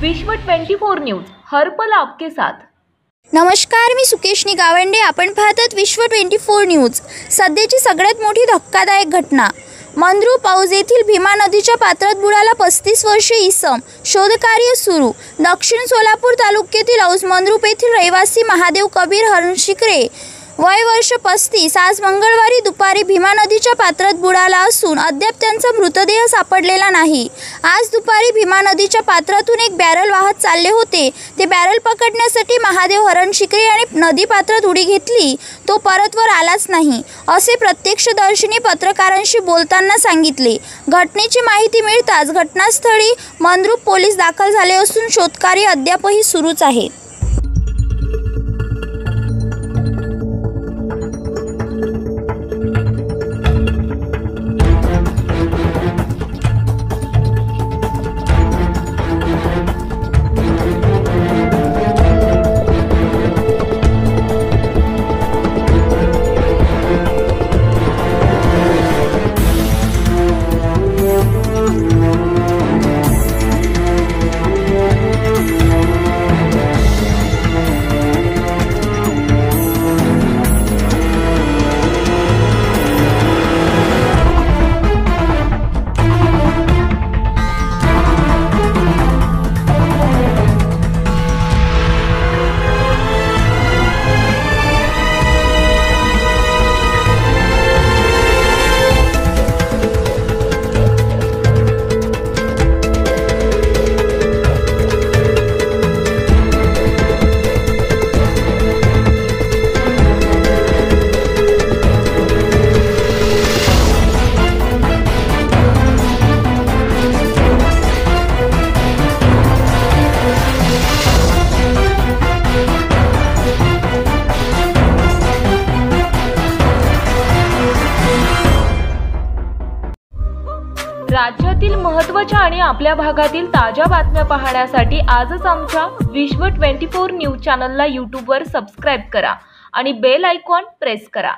विश्व 24 न्यूज हर पल आपके साथ। नमस्कार, मी सुकेशनी गावंडे। आपण पाहतात विश्व 24 न्यूज। सध्याची सगळ्यात मोठी धक्कादायक घटना मंद्रू पाऊस येथील भीमा नदीच्या पात्रात बुडाला 35 वर्षीय इसम। शोधकार्य सुरू। दक्षिण सोलापूर तालुक्यातील औस मंद्रूप येथील रहिवासी महादेव कबीर हरणशिकरे वय वर्ष 35 आज मंगळवारी दुपारी भीमा नदीच्या पात्रात बुडाला असून अद्याप त्यांचा मृतदेह सापडलेला नाही। आज दुपारी भीमा नदीच्या पात्रातून एक बॅरल वाहत चालले होते। ते बॅरल पकडण्यासाठी महादेव हरणशिकरे याने नदी पात्रात उडी घेतली, तो परतवर आलाच नाही, असे प्रत्यक्षदर्शींनी पत्रकारांशी बोलताना सांगितले। घटनेची माहिती मिळताच घटनास्थळी मंद्रूप पोलीस दाखल झाले असून शोधकार्य अद्यापही सुरूच आहे। राज्यातील महत्त्वाच्या आणि आपल्या भागातील ताज्या बातम्या पाहण्यासाठी आजच आमच्या विश्व 24 न्यूज चॅनलला YouTube वर सबस्क्राइब करा आणि बेल आयकॉन प्रेस करा।